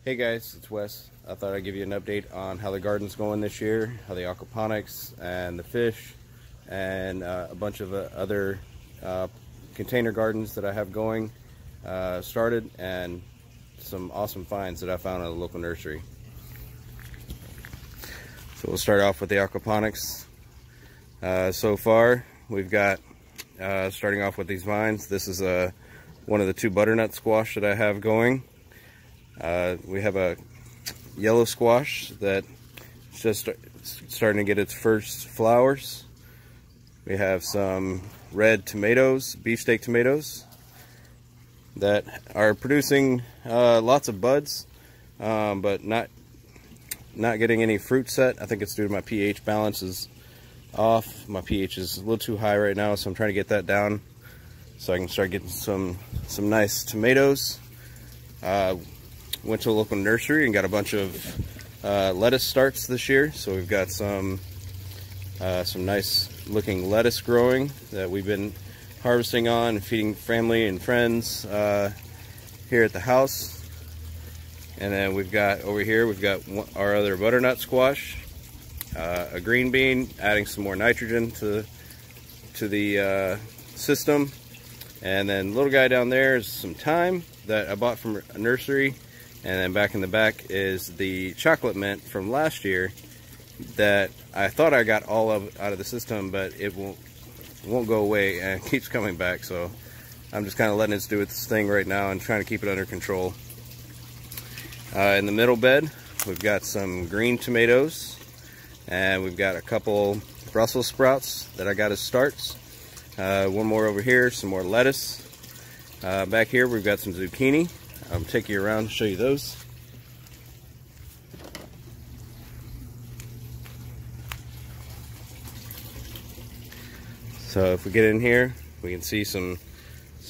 Hey guys, it's Wes. I thought I'd give you an update on how the garden's going this year, how the aquaponics and the fish and a bunch of other container gardens that I have going started, and some awesome finds that I found at a local nursery. So we'll start off with the aquaponics. So far we've got, starting off with these vines, this is one of the two butternut squash that I have going. We have a yellow squash that's just starting to get its first flowers. We have some red tomatoes, beefsteak tomatoes, that are producing lots of buds, but not getting any fruit set. I think it's due to my pH balance is off. My pH is a little too high right now, so I'm trying to get that down so I can start getting some nice tomatoes. Went to a local nursery and got a bunch of lettuce starts this year. So we've got some nice looking lettuce growing that we've been harvesting on and feeding family and friends here at the house. And then we've got over here, we've got our other butternut squash, a green bean, adding some more nitrogen to the system. And then little guy down there is some thyme that I bought from a nursery. And then back in the back is the chocolate mint from last year that I thought I got all of out of the system, but it won't go away and it keeps coming back. So I'm just kind of letting it do its thing right now and trying to keep it under control. In the middle bed, we've got some green tomatoes, and we've got a couple Brussels sprouts that I got as starts. One more over here, some more lettuce. Back here we've got some zucchini. I'll take you around and show you those. So if we get in here, we can see some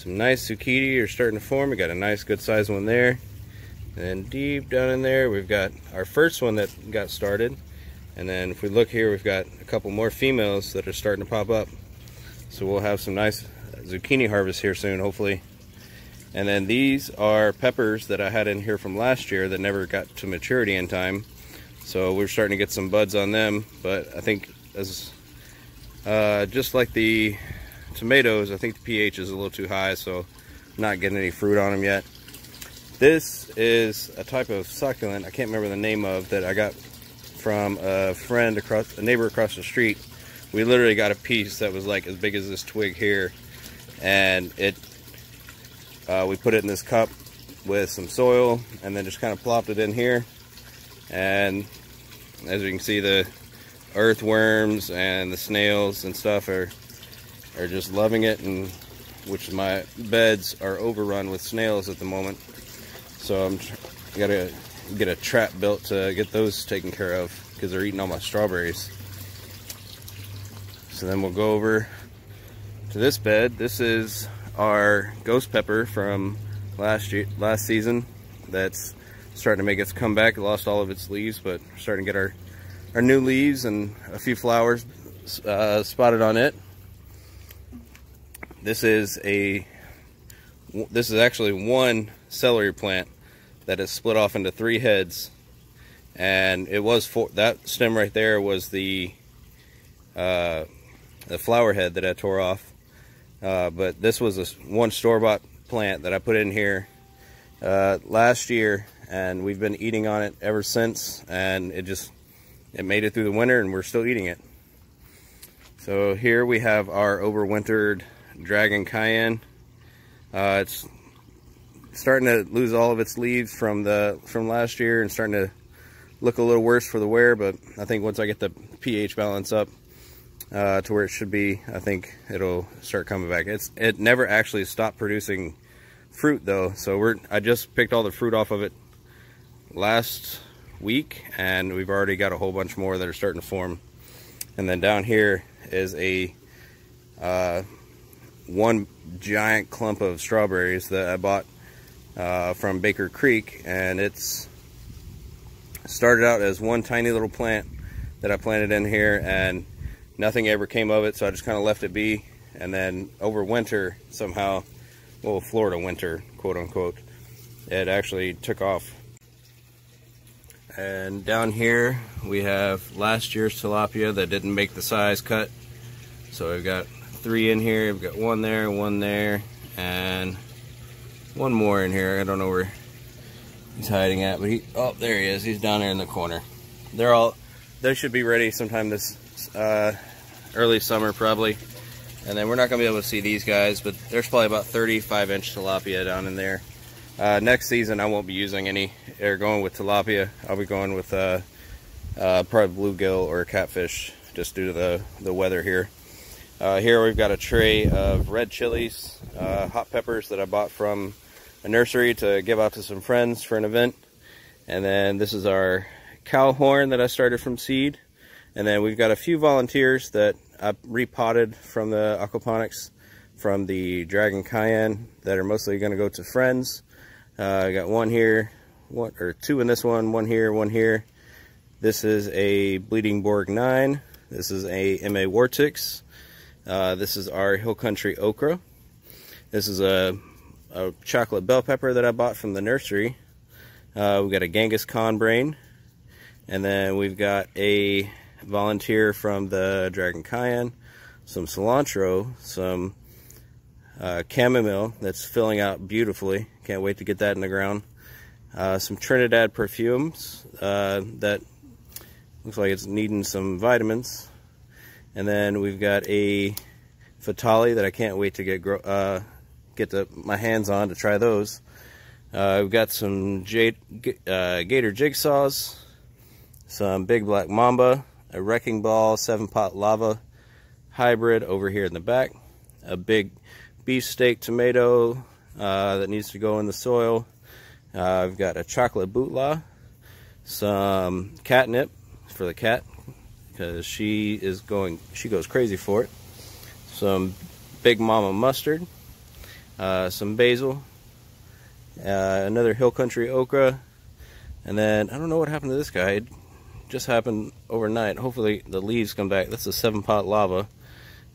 nice zucchini are starting to form. We got a nice good sized one there. And then deep down in there, we've got our first one that got started. And then if we look here, we've got a couple more females that are starting to pop up. So we'll have some nice zucchini harvest here soon, hopefully. And then these are peppers that I had in here from last year that never got to maturity in time. So we're starting to get some buds on them. But I think, as just like the tomatoes, I think the pH is a little too high, so I'm not getting any fruit on them yet. This is a type of succulent I can't remember the name of, that I got from a friend a neighbor across the street. We literally got a piece that was like as big as this twig here, and we put it in this cup with some soil and then just kind of plopped it in here. And as you can see, the earthworms and the snails and stuff are just loving it, and which my beds are overrun with snails at the moment. So I'm gotta get a trap built to get those taken care of, because they're eating all my strawberries. So then we'll go over to this bed. This is our ghost pepper from last season that's starting to make its comeback. It lost all of its leaves, but we're starting to get our new leaves and a few flowers spotted on it. This is actually one celery plant that is split off into 3 heads, and it was that stem right there was the flower head that I tore off. But this was one store-bought plant that I put in here last year, and we've been eating on it ever since, and it made it through the winter, and we're still eating it. So here we have our overwintered dragon Cayenne. It's starting to lose all of its leaves from last year and starting to look a little worse for the wear, but I think once I get the pH balance up to where it should be, I think it'll start coming back. It never actually stopped producing fruit though, so I just picked all the fruit off of it last week, and we've already got a whole bunch more that are starting to form. And then down here is one giant clump of strawberries that I bought from Baker Creek, and it's started out as one tiny little plant that I planted in here, and nothing ever came of it, so I just kind of left it be. And then over winter, somehow, well, Florida winter, quote unquote, it actually took off. And down here we have last year's tilapia that didn't make the size cut. So we've got 3 in here. We've got one there, and one more in here. I don't know where he's hiding at, but oh, there he is. He's down there in the corner. They should be ready sometime this early summer probably. And then we're not gonna be able to see these guys, but there's probably about 35-inch tilapia down in there. Next season I won't be using any or going with tilapia. I'll be going with probably bluegill or catfish, just due to the weather here. Here we've got a tray of red chilies, hot peppers that I bought from a nursery to give out to some friends for an event. And then this is our cow horn that I started from seed. And then we've got a few volunteers that I repotted from the Aquaponics from the Dragon Cayenne that are mostly going to go to friends. I got one here, or 2 in this one here, one here. This is a Bleeding Borg 9. This is a MA Vortex. This is our Hill Country Okra. This is a chocolate bell pepper that I bought from the nursery. We've got a Genghis Khan brain. And then we've got a volunteer from the Dragon Cayenne, some cilantro, some chamomile that's filling out beautifully. Can't wait to get that in the ground. Some Trinidad perfumes that looks like it's needing some vitamins. And then we've got a Fatali that I can't wait to get my hands on to try those. We've got some gator jigsaws, some big black mamba, a wrecking ball 7-pot lava hybrid over here in the back, a big beefsteak tomato that needs to go in the soil. I've got a chocolate bootla, some catnip for the cat because she goes crazy for it. Some Big Mama mustard, some basil, another Hill Country okra, and then I don't know what happened to this guy. It just happened overnight. Hopefully the leaves come back. That's a 7-pot lava.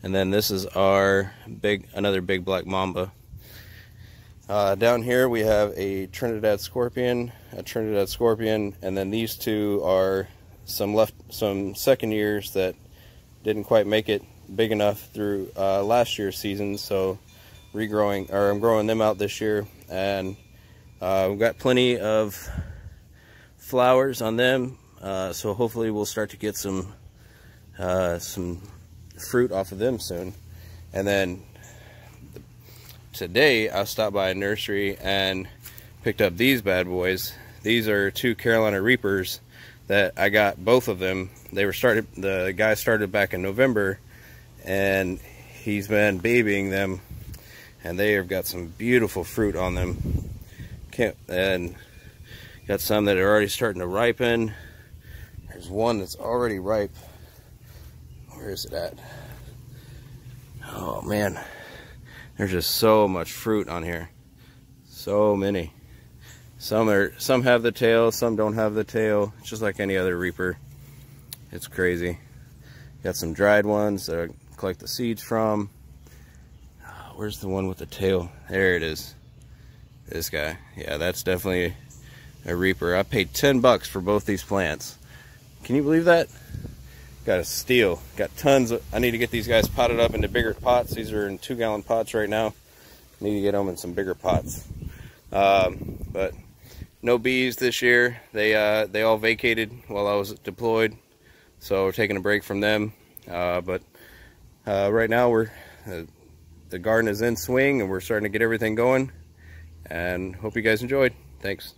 And then this is our another big black mamba. Down here we have a Trinidad scorpion, and then these 2 are some second years that didn't quite make it big enough through last year's season, so I'm growing them out this year, and we've got plenty of flowers on them, so hopefully we'll start to get some fruit off of them soon. And then today I stopped by a nursery and picked up these bad boys. These are 2 Carolina Reapers that I got, both of them. The guy started back in November, and he's been babying them, and they have got some beautiful fruit on them. And got some that are already starting to ripen. There's one that's already ripe. Where is it at? Oh man, there's just so much fruit on here. So many. Some have the tail, some don't have the tail. It's just like any other Reaper. It's crazy. Got some dried ones that I collect the seeds from. Where's the one with the tail? There it is. This guy. Yeah, that's definitely a Reaper. I paid 10 bucks for both these plants. Can you believe that? Got a steal. Got tons of, I need to get these guys potted up into bigger pots. These are in 2-gallon pots right now. Need to get them in some bigger pots. But no bees this year. They all vacated while I was deployed, so we're taking a break from them. But right now the garden is in swing, and we're starting to get everything going. And hope you guys enjoyed. Thanks.